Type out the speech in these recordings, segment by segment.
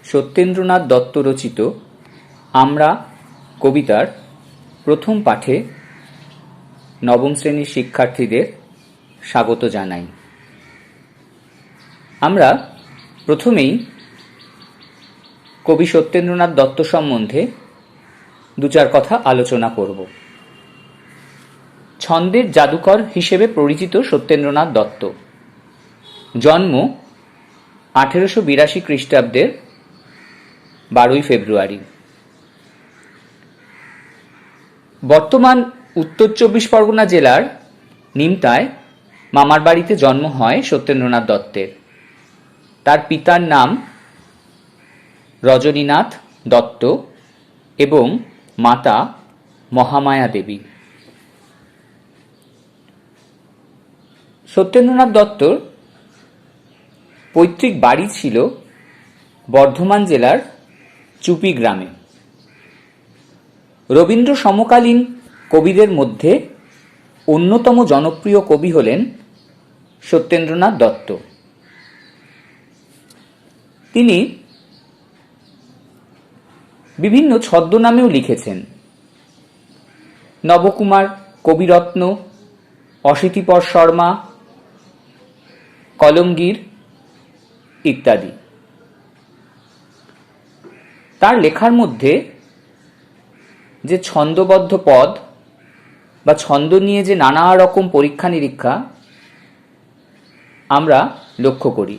সত্যেন্দ্রনাথ দত্ত রচিত আমরা কবিতার প্রথম পাঠে নবম শ্রেণীর শিক্ষার্থীদের স্বাগত জানাই। আমরা প্রথমেই কবি সত্যেন্দ্রনাথ দত্ত সম্বন্ধে দু চার কথা আলোচনা করব। ছন্দের জাদুকর হিসেবে পরিচিত সত্যেন্দ্রনাথ দত্ত। জন্ম 1882 খ্রিস্টাব্দের 12 ফেব্রুয়ারি। বর্তমান উত্তর 24 পরগনা জেলার নিমতায় মামার বাড়িতে জন্ম হয় সত্যেন্দ্রনাথ দত্তের। তার পিতার নাম রজনীনাথ দত্ত এবং মাতা মহামায়া দেবী। সত্যেন্দ্রনাথ দত্তর পৈতৃক বাড়ি ছিল বর্ধমান জেলার চুপি গ্রামে। রবীন্দ্র সমকালীন কবিদের মধ্যে অন্যতম জনপ্রিয় কবি হলেন সত্যেন্দ্রনাথ দত্ত। তিনি বিভিন্ন ছদ্মনামেও লিখেছেন। নবকুমার, কবিরত্ন, অশীতিপর শর্মা, কলমগীর ইত্যাদি। তার লেখার মধ্যে যে ছন্দবদ্ধ পদ বা ছন্দ নিয়ে যে নানা রকম পরীক্ষা নিরীক্ষা আমরা লক্ষ্য করি।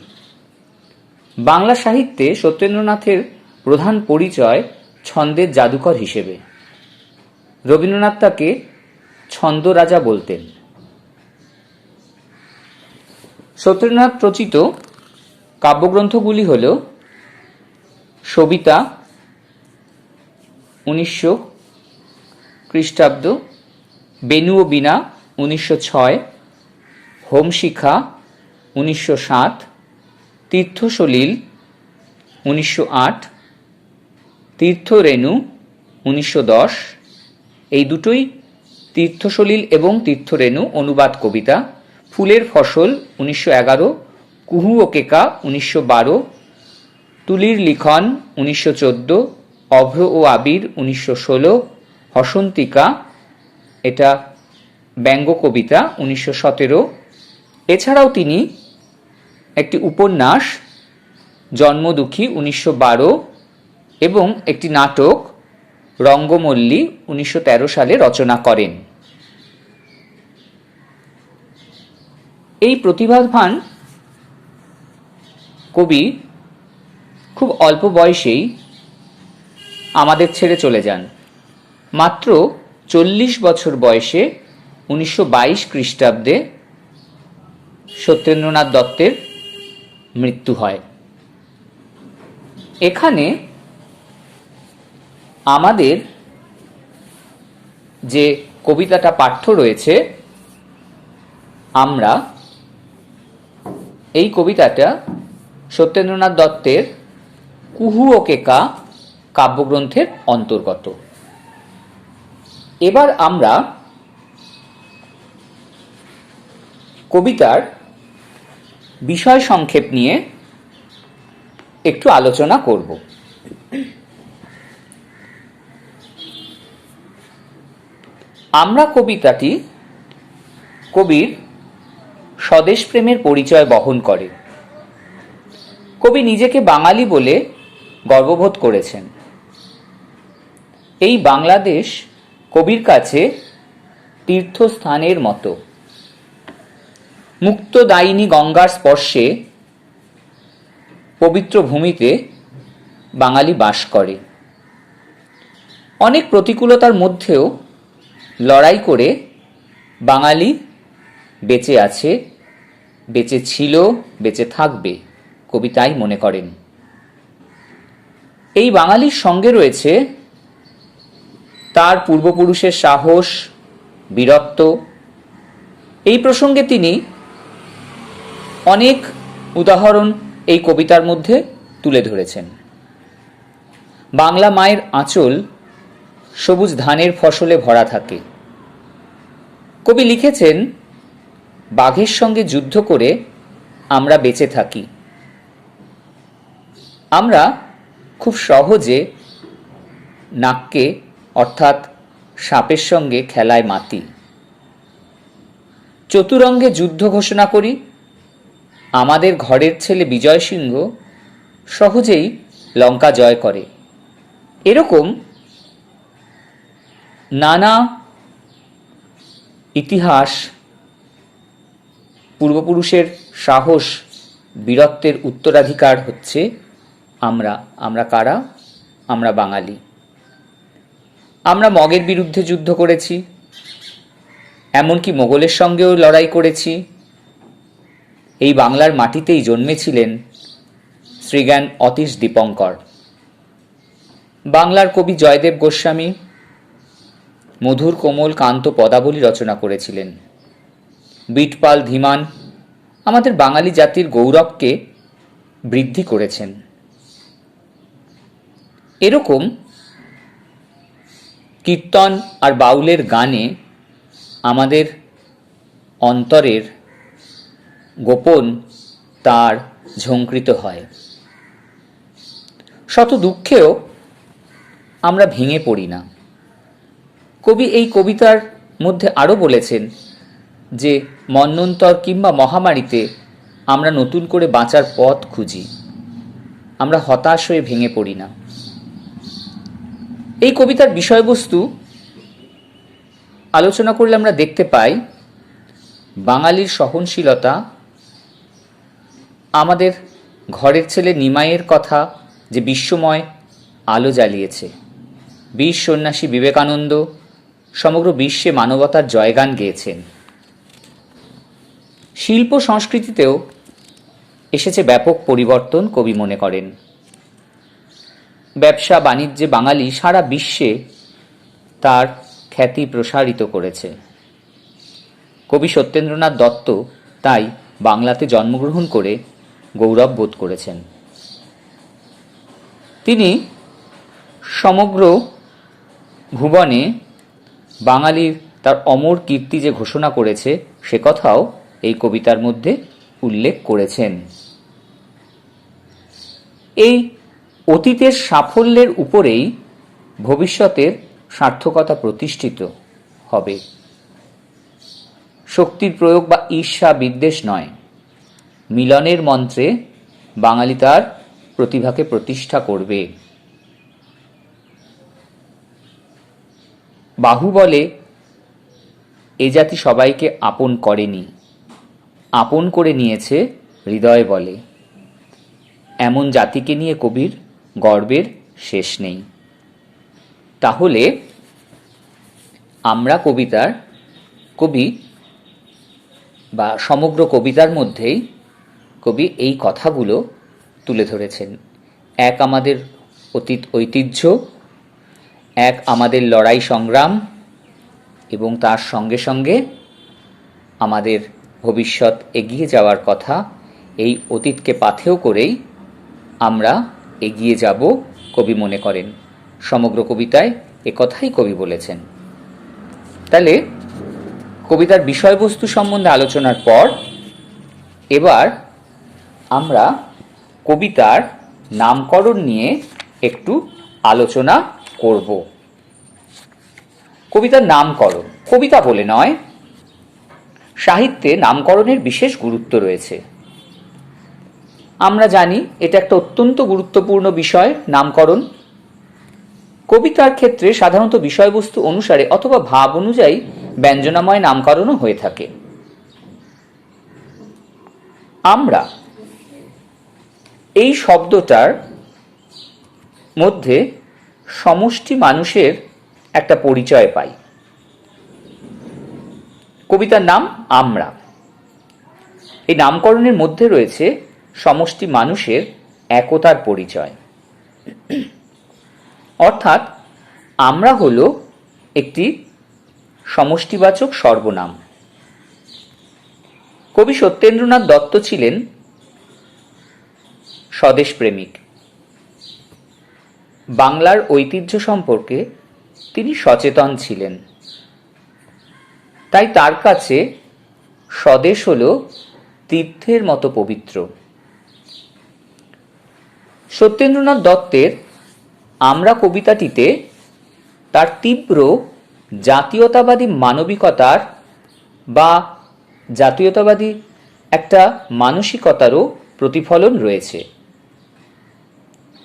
বাংলা সাহিত্যে সত্যেন্দ্রনাথের প্রধান পরিচয় ছন্দের জাদুকর হিসেবে। রবীন্দ্রনাথ তাকে ছন্দ রাজা বলতেন। সত্যেন্দ্রনাথ রচিত কাব্যগ্রন্থগুলি হল সবিতা 1900 খ্রিস্টাব্দ, বেনু ও বীণা 1906, হোমশিখা 1907, তীর্থসলিল 1908, তীর্থরেণু 1910। এই দুটোই তীর্থসলিল এবং তীর্থরেণু অনুবাদ কবিতা। ফুলের ফসল 1911, কুহু ও কেকা 1912, তুলির লিখন 1914, অভ্র ও আবির 1916, হসন্তিকা এটা ব্যঙ্গ কবিতা 1917। এছাড়াও তিনি একটি উপন্যাস জন্মদুঃখী 1912 এবং একটি নাটক রঙ্গমল্লী 1913 সালে রচনা করেন। এই প্রতিভাবান কবি খুব অল্প বয়সেই আমাদের ছেড়ে চলে যান। মাত্র 40 বছর বয়সে 1922 খ্রিস্টাব্দে সত্যেন্দ্রনাথ দত্তের মৃত্যু হয়। এখানে আমাদের যে কবিতাটা পাঠ্য রয়েছে, আমরা এই কবিতাটা সত্যেন্দ্রনাথ দত্তের কুহু ও কেকা কাব্যগ্রন্থের অন্তর্গত। এবার আমরা কবিতার বিষয় সংক্ষেপ নিয়ে একটু আলোচনা করব। আমরা কবিতাটি কবির স্বদেশ প্রেমের পরিচয় বহন করে। কবি নিজেকে বাঙালি বলে গর্ববোধ করেছেন। এই বাংলাদেশ কবির কাছে তীর্থস্থানের মতো। মুক্তদায়িনী গঙ্গার স্পর্শে পবিত্র ভূমিতে বাঙালি বাস করে। অনেক প্রতিকূলতার মধ্যেও লড়াই করে বাঙালি বেঁচে আছে, বেঁচে ছিল, বেঁচে থাকবে, কবি তাই মনে করেন। এই বাঙালির সঙ্গে রয়েছে তার পূর্বপুরুষের সাহস, বীরত্ব। এই প্রসঙ্গে তিনি অনেক উদাহরণ এই কবিতার মধ্যে তুলে ধরেছেন। বাংলা মায়ের আঁচল সবুজ ধানের ফসলে ভরা থাকে। কবি লিখেছেন, বাঘের সঙ্গে যুদ্ধ করে আমরা বেঁচে থাকি। আমরা খুব সহজে নাককে অর্থাৎ সাপের সঙ্গে খেলায় মাতি। চতুরঙ্গে যুদ্ধ ঘোষণা করি। আমাদের ঘরের ছেলে বিজয় সিংহ সহজেই লঙ্কা জয় করে। এরকম নানা ইতিহাস, পূর্বপুরুষের সাহস, বীরত্বের উত্তরাধিকার হচ্ছে আমরা। আমরা কারা? আমরা বাঙালি। আমরা মগের বিরুদ্ধে যুদ্ধ করেছি, এমনকি মোগলের সঙ্গেও লড়াই করেছি। এই বাংলার মাটিতেই জন্মেছিলেন শ্রীজ্ঞান অতীশ দীপঙ্কর। বাংলার কবি জয়দেব গোস্বামী মধুর কোমল কান্ত পদাবলী রচনা করেছিলেন। বিটপাল ধীমান আমাদের বাঙালি জাতির গৌরবকে বৃদ্ধি করেছেন। এরকম কীর্তন আর বাউলের গানে আমাদের অন্তরের গোপন তার ঝঙ্কৃত হয়। শত দুঃখেও আমরা ভেঙে পড়ি না। কবি এই কবিতার মধ্যে আরও বলেছেন যে মন্বন্তর কিংবা মহামারীতে আমরা নতুন করে বাঁচার পথ খুঁজি, আমরা হতাশ হয়ে ভেঙে পড়ি না। এই কবিতার বিষয়বস্তু আলোচনা করলে আমরা দেখতে পাই বাঙালির সহনশীলতা, আমাদের ঘরের ছেলে নিমাইয়ের কথা যে বিশ্বময় আলো জ্বালিয়েছে। বীর সন্ন্যাসী বিবেকানন্দ সমগ্র বিশ্বে মানবতার জয়গান গেয়েছেন। শিল্প সংস্কৃতিতেও এসেছে ব্যাপক পরিবর্তন কবি মনে করেন। ব্যবসা বাণিজ্যে বাঙালি সারা বিশ্বে তার খ্যাতি প্রসারিত করেছে। কবি সত্যেন্দ্রনাথ দত্ত তাই বাংলাতে জন্মগ্রহণ করে গৌরব বোধ করেছেন। তিনি সমগ্র ভুবনে বাঙালির তার অমর কীর্তি যে ঘোষণা করেছে সে কথাও এই কবিতার মধ্যে উল্লেখ করেছেন। এই অতীতের সাফল্যের উপরেই ভবিষ্যতের সার্থকতা প্রতিষ্ঠিত হবে। শক্তির প্রয়োগ বা ঈর্ষা বিদ্বেষ নয়, মিলনের মন্ত্রে বাঙালি তার প্রতিভাকে প্রতিষ্ঠা করবে। বাহুবলে এ জাতি সবাইকে আপন করেনি, আপন করে নিয়েছে হৃদয় বলে। এমন জাতিকে নিয়ে কবির গর্বের শেষ নেই। তাহলে আমরা কবি বা সমগ্র কবিতার মধ্যেই কবি এই কথাগুলো তুলে ধরেছেন। এক আমাদের অতীত ঐতিহ্য, এক আমাদের লড়াই সংগ্রাম, এবং তার সঙ্গে সঙ্গে আমাদের ভবিষ্যৎ এগিয়ে যাওয়ার কথা। এই অতীতকে পাথেয় করেই আমরা এগিয়ে যাব কবি মনে করেন। সমগ্র কবিতায় একথাই কবি বলেছেন। তাহলে কবিতার বিষয়বস্তু সম্বন্ধে আলোচনার পর এবার আমরা কবিতার নামকরণ নিয়ে একটু আলোচনা করব। কবিতার নামকরণ, কবিতা বলে নয়, সাহিত্যে নামকরণের বিশেষ গুরুত্ব রয়েছে। আমরা জানি এটা একটা অত্যন্ত গুরুত্বপূর্ণ বিষয় নামকরণ। কবিতার ক্ষেত্রে সাধারণত বিষয়বস্তু অনুসারে অথবা ভাব অনুযায়ী ব্যঞ্জনাময় নামকরণও হয়ে থাকে। আমরা এই শব্দটার মধ্যে সমষ্টি মানুষের একটা পরিচয় পাই। কবিতার নাম আমরা, এই নামকরণের মধ্যে রয়েছে সমষ্টি মানুষের একতার পরিচয়। অর্থাৎ আমরা হলো একটি সমষ্টিবাচক সর্বনাম। কবি সত্যেন্দ্রনাথ দত্ত ছিলেন স্বদেশ প্রেমিক। বাংলার ঐতিহ্য সম্পর্কে তিনি সচেতন ছিলেন। তাই তার কাছে স্বদেশ হলো তীর্থের মতো পবিত্র। সত্যেন্দ্রনাথ দত্তের আমরা কবিতাটিতে তার তীব্র জাতীয়তাবাদী মানবিকতার বা জাতীয়তাবাদী একটা মানসিকতারও প্রতিফলন রয়েছে।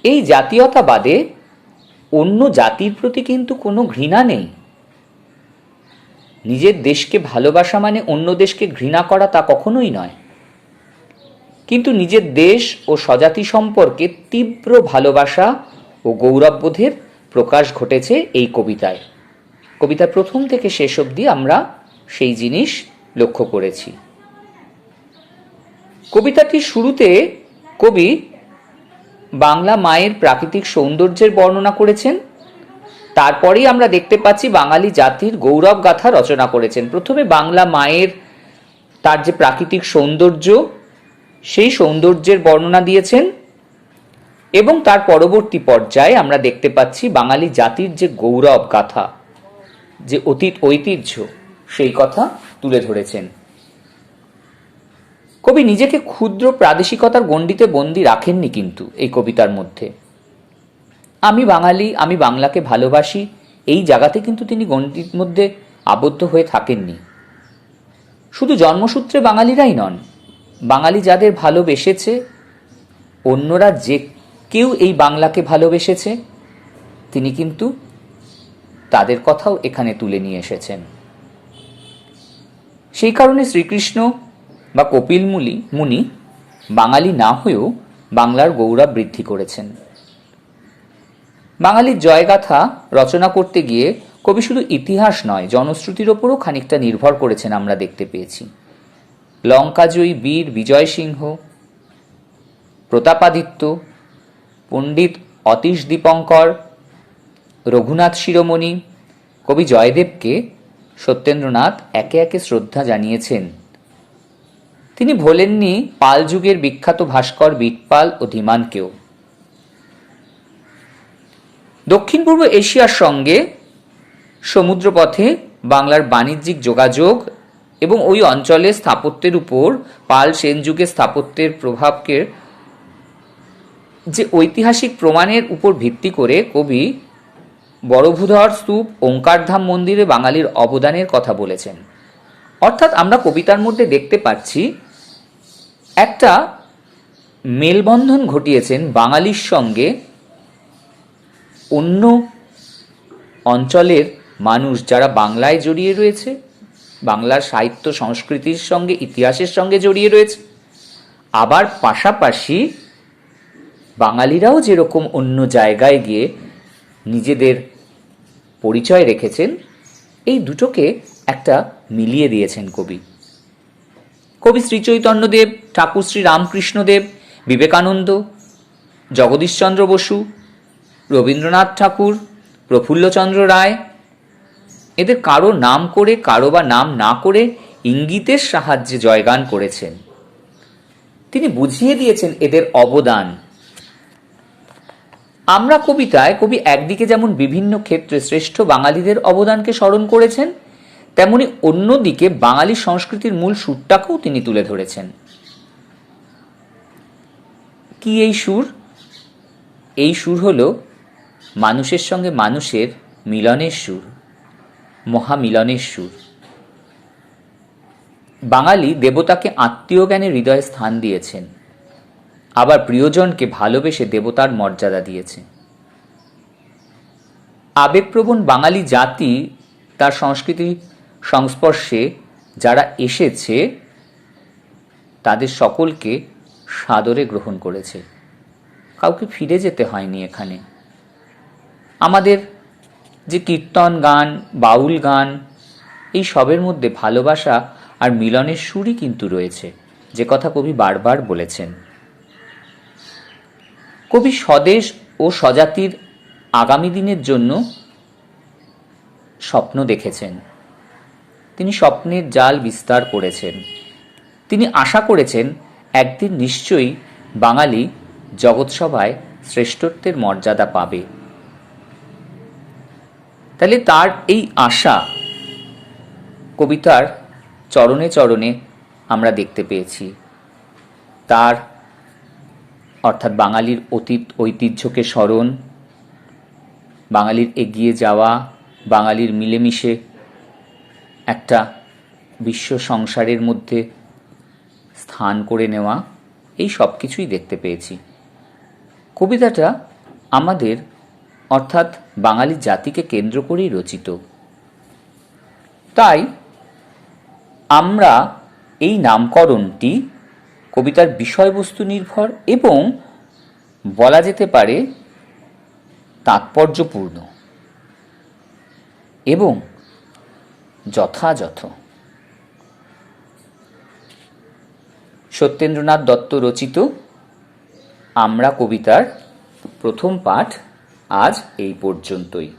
এই জাতীয়তাবাদে অন্য জাতির প্রতি কিন্তু কোনো ঘৃণা নেই। নিজের দেশকে ভালোবাসা মানে অন্য দেশকে ঘৃণা করা তা কখনোই নয়, কিন্তু নিজের দেশ ও স্বজাতি সম্পর্কে তীব্র ভালোবাসা ও গৌরববোধের প্রকাশ ঘটেছে এই কবিতায়। কবিতার প্রথম থেকে শেষ অবধি আমরা সেই জিনিস লক্ষ্য করেছি। কবিতাটির শুরুতে কবি বাংলা মায়ের প্রাকৃতিক সৌন্দর্যের বর্ণনা করেছেন। তারপরেই আমরা দেখতে পাচ্ছি বাঙালি জাতির গৌরব গাথা রচনা করেছেন। প্রথমে বাংলা মায়ের তার যে প্রাকৃতিক সৌন্দর্য, সেই সৌন্দর্যের বর্ণনা দিয়েছেন, এবং তার পরবর্তী পর্যায়ে আমরা দেখতে পাচ্ছি বাঙালি জাতির যে গৌরব গাথা, যে অতীত ঐতিহ্য, সেই কথা তুলে ধরেছেন। কবি নিজেকে ক্ষুদ্র প্রাদেশিকতার গণ্ডিতে বন্দী রাখেননি কিন্তু এই কবিতার মধ্যে। আমি বাঙালি, আমি বাংলাকে ভালোবাসি, এই জায়গাতে কিন্তু তিনি গণ্ডির মধ্যে আবদ্ধ হয়ে থাকেননি। শুধু জন্মসূত্রে বাঙালিরাই নন, বাঙালি যাদের ভালোবেসেছে, অন্যরা যে কেউ এই বাংলাকে ভালোবেসেছে, তিনি কিন্তু তাদের কথাও এখানে তুলে নিয়ে এসেছেন। সেই কারণে শ্রীকৃষ্ণ বা কপিল মুনি বাঙালি না হয়েও বাংলার গৌরব বৃদ্ধি করেছেন। বাঙালির জয়গাথা রচনা করতে গিয়ে কবি শুধু ইতিহাস নয়, জনশ্রুতির ওপরও খানিকটা নির্ভর করেছেন আমরা দেখতে পেয়েছি। লঙ্কাজয়ী বীর বিজয় সিংহ, প্রতাপাদিত্য, পণ্ডিত অতীশ দীপঙ্কর, রঘুনাথ শিরোমণি, কবি জয়দেবকে সত্যেন্দ্রনাথ একে একে শ্রদ্ধা জানিয়েছেন। তিনি ভোলেননি পাল যুগের বিখ্যাত ভাস্কর বিটপাল ও ধীমানকেও। দক্ষিণ পূর্ব এশিয়ার সঙ্গে সমুদ্রপথে বাংলার বাণিজ্যিক যোগাযোগ এবং ওই অঞ্চলের স্থাপত্যের উপর পাল সেন যুগের স্থাপত্যের প্রভাবকে যে ঐতিহাসিক প্রমাণের উপর ভিত্তি করে কবি বড়ভূধর স্তূপ, ওঙ্কারধাম মন্দিরে বাঙালির অবদানের কথা বলেছেন। অর্থাৎ আমরা কবিতার মধ্যে দেখতে পাচ্ছি একটা মেলবন্ধন ঘটিয়েছেন বাঙালির সঙ্গে অন্য অঞ্চলের মানুষ যারা বাংলায় জড়িয়ে রয়েছে, বাংলার সাহিত্য সংস্কৃতির সঙ্গে ইতিহাসের সঙ্গে জড়িয়ে রয়েছে, আবার পাশাপাশি বাঙালিরাও যেরকম অন্য জায়গায় গিয়ে নিজেদের পরিচয় রেখেছেন, এই দুটোকে একটা মিলিয়ে দিয়েছেন কবি। কবি শ্রীচৈতন্যদেব, ঠাকুর শ্রী রামকৃষ্ণদেব, বিবেকানন্দ, জগদীশচন্দ্র বসু, রবীন্দ্রনাথ ঠাকুর, প্রফুল্লচন্দ্র রায়, এদের কারো নাম করে কারো বা নাম না করে ইঙ্গিতের সাহায্যে জয়গান করেছেন। তিনি বুঝিয়ে দিয়েছেন এদের অবদান। আমরা কবিতায় কবি একদিকে যেমন বিভিন্ন ক্ষেত্রে শ্রেষ্ঠ বাঙালিদের অবদানকে স্মরণ করেছেন, তেমনি অন্যদিকে বাঙালি সংস্কৃতির মূল সুরটাকেও তিনি তুলে ধরেছেন। কি এই সুর? এই সুর হলো মানুষের সঙ্গে মানুষের মিলনের সুর, মহামিলনের সুর। বাঙালি দেবতাকে আত্মীয় জ্ঞানে হৃদয়ে স্থান দিয়েছেন, আবার প্রিয়জনকে ভালোবেসে দেবতার মর্যাদা দিয়েছে। আবেগপ্রবণ বাঙালি জাতি তার সংস্কৃতির সংস্পর্শে যারা এসেছে তাদের সকলকে সাদরে গ্রহণ করেছে, কাউকে ফিরে যেতে হয়নি। এখানে আমাদের যে কীর্তন গান, বাউল গান, এই সবের মধ্যে ভালোবাসা আর মিলনের সুরই কিন্তু রয়েছে, যে কথা কবি বারবার বলেছেন। কবি স্বদেশ ও স্বজাতির আগামী দিনের জন্য স্বপ্ন দেখেছেন। তিনি স্বপ্নের জাল বিস্তার করেছেন। তিনি আশা করেছেন একদিন নিশ্চয়ই বাঙালি জগৎসভায় শ্রেষ্ঠত্বের মর্যাদা পাবে। তাহলে তার এই আশা কবিতার চরণে চরণে আমরা দেখতে পেয়েছি। তার অর্থাৎ বাঙালির অতীত ঐতিহ্যকে স্মরণ, বাঙালির এগিয়ে যাওয়া, বাঙালির মিলেমিশে একটা বিশ্ব সংসারের মধ্যে স্থান করে নেওয়া, এই সব কিছুই দেখতে পেয়েছি। কবিতাটা আমাদের অর্থাৎ বাঙালি জাতিকে কেন্দ্র করেই রচিত। তাই আমরা এই নামকরণটি কবিতার বিষয়বস্তু নির্ভর এবং বলা যেতে পারে তাৎপর্যপূর্ণ এবং যথাযথ। সত্যেন্দ্রনাথ দত্ত রচিত আমরা কবিতার প্রথম পাঠ আজ এই পর্যন্তই।